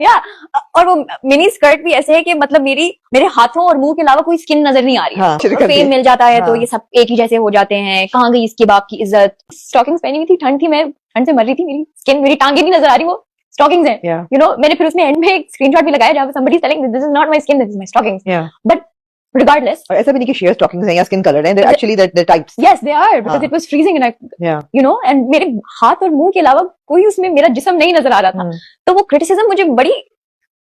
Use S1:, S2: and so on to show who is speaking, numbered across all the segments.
S1: या और वो मिनी स्कर्ट भी ऐसे है कि मतलब मेरे हाथों और मुंह के अलावा कोई स्किन नजर नहीं आ रही है।
S2: हाँ,
S1: और फेम मिल जाता है तो ये सब एक ही जैसे हो जाते हैं। कहाँ गई इसके बाप की इज्जत। स्टॉकिंग्स पहनी हुई थी, ठंड थी, मैं ठंड से मर रही थी, मेरी स्किन, मेरी टांगे नहीं नजर आ रही, वो स्टॉकिंग्स हैं। यू नो मैंने फिर उसमें एंड में एक स्क्रीनशॉट भी लगाया जहाँ पे somebody is telling this is not my skin, this is my stockings. But regardless,
S2: और ऐसा भी नहीं कि sheer stockings हैं या skin colored हैं, they're actually they're types.
S1: yes they are because it was freezing and I you know and मेरे हाथ और मुंह के अलावा कोई उसमें मेरा जिस्म नहीं नजर आ रहा था। तो वो क्रिटिसिज्म मुझे बड़ी,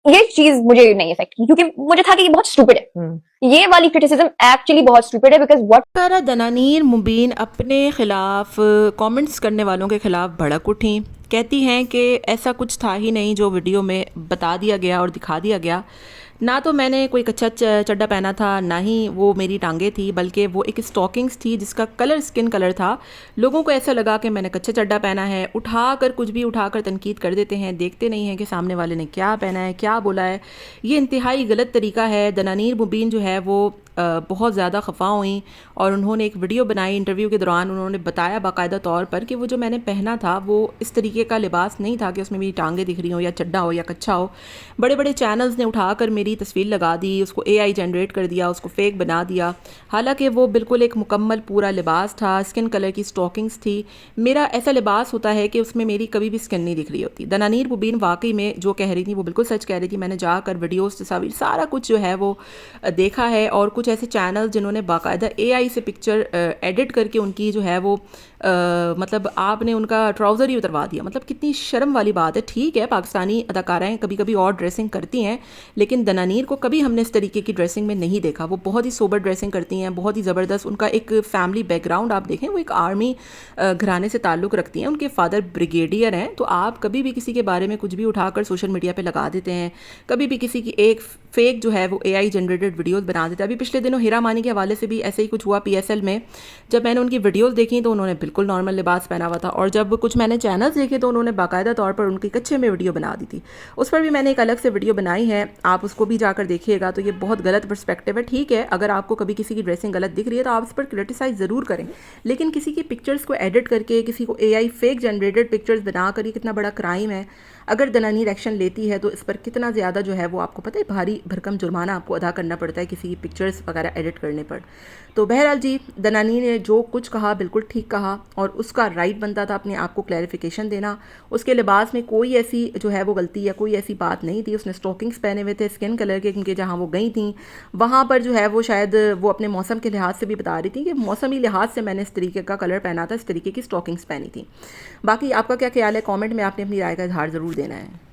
S1: ये चीज मुझे नहीं इफेक्ट की क्योंकि मुझे था कि ये बहुत स्टूपिड है। ये वाली क्रिटिसिज्म एक्चुअली बहुत स्टूपिड है बिकॉज व्हाट
S3: सारा दनानीर मुबीन अपने खिलाफ कमेंट्स करने वालों के खिलाफ भड़क उठी। कहती हैं कि ऐसा कुछ था ही नहीं जो वीडियो में बता दिया गया और दिखा दिया गया। ना तो मैंने कोई कच्चा चड्डा पहना था, ना ही वो मेरी टांगे थी, बल्कि वो एक स्टॉकिंग्स थी जिसका कलर स्किन कलर था। लोगों को ऐसा लगा कि मैंने कच्चा चड्डा पहना है, उठाकर कुछ भी उठाकर तनकीद कर देते हैं, देखते नहीं हैं कि सामने वाले ने क्या पहना है, क्या बोला है। ये इंतहाई गलत तरीका है। दनानीर मुबीन जो है वो बहुत ज़्यादा खफा हुई और उन्होंने एक वीडियो बनाई। इंटरव्यू के दौरान उन्होंने बताया बाकायदा तौर पर कि वो जो मैंने पहना था वो इस तरीके का लिबास नहीं था कि उसमें मेरी टांगें दिख रही हो या चड्डा हो या कच्चा हो। बड़े बड़े चैनल्स ने उठाकर मेरी तस्वीर लगा दी, उसको AI जनरेट कर दिया, उसको फेक बना दिया। हालांकि वो बिल्कुल एक मुकम्मल पूरा लिबास था, स्किन कलर की स्टॉकिंग्स थी। मेरा ऐसा लिबास होता है कि उसमें मेरी कभी भी स्किन नहीं दिख रही होती। दनानीर मुबीन वाकई में जो कह रही थी वो बिल्कुल सच कह रही थी। मैंने जाकर वीडियोस, तस्वीर, सारा कुछ जो है वो देखा है। और कुछ ऐसे चैनल जिन्होंने बाकायदा AI से पिक्चर एडिट करके उनकी जो है वो मतलब आपने उनका ट्राउज़र ही उतरवा दिया। मतलब कितनी शर्म वाली बात है। ठीक है, पाकिस्तानी अदाकाराएँ कभी कभी और ड्रेसिंग करती हैं, लेकिन दनानीर को कभी हमने इस तरीके की ड्रेसिंग में नहीं देखा। वो बहुत ही सोबर ड्रेसिंग करती हैं, बहुत ही ज़बरदस्त। उनका एक फैमिली बैकग्राउंड आप देखें, वो एक आर्मी घराने से ताल्लुक़ रखती हैं, उनके फादर ब्रिगेडियर हैं। तो आप कभी भी किसी के बारे में कुछ भी उठाकर सोशल मीडिया पर लगा देते हैं, कभी भी किसी की एक फेक जो है वो AI जनरेटेड वीडियोज़ बना देते हैं। अभी पिछले दिनों हीरा मानी के हवाले से भी ऐसे ही कुछ हुआ PSL में। जब मैंने उनकी वीडियोज़ देखी तो उन्होंने बिल्कुल नॉर्मल लिबास पहना हुआ था, और जब कुछ मैंने चैनल्स देखे तो उन्होंने बाकायदा तौर पर उनके कच्चे में वीडियो बना दी थी। उस पर भी मैंने एक अलग से वीडियो बनाई है, आप उसको भी जाकर देखिएगा। तो ये बहुत गलत पर्सपेक्टिव है। ठीक है, अगर आपको कभी किसी की ड्रेसिंग गलत दिख रही है तो आप उस पर क्रिटिसाइज़ ज़रूर करें, लेकिन किसी की पिक्चर्स को एडिट करके, किसी को AI फेक जनरेटेड पिक्चर्स बनाकर, ये कितना बड़ा क्राइम है। अगर दनानीर एक्शन लेती है तो इस पर कितना ज़्यादा जो है वो आपको पता है, भारी भरकम जुर्माना आपको अदा करना पड़ता है किसी की पिक्चर्स वगैरह एडिट करने पर। तो बहरहाल जी, दनानीर ने जो कुछ कहा बिल्कुल ठीक कहा, और उसका राइट बनता था अपने आप को क्लैरिफिकेशन देना। उसके लिबास में कोई ऐसी जो है वो गलती या कोई ऐसी बात नहीं थी। उसने स्टॉकिंग्स पहने हुए थे स्किन कलर के, क्योंकि जहाँ वो गई थी वहाँ पर जो है वो शायद वो अपने मौसम के लिहाज से भी बता रही थी कि मौसमी लिहाज से मैंने इस तरीके का कलर पहना था, इस तरीके की स्टॉकिंग्स पहनी थी। बाकी आपका क्या ख्याल है, कॉमेंट में आपने अपनी राय का इजहार ज़रूर देना है।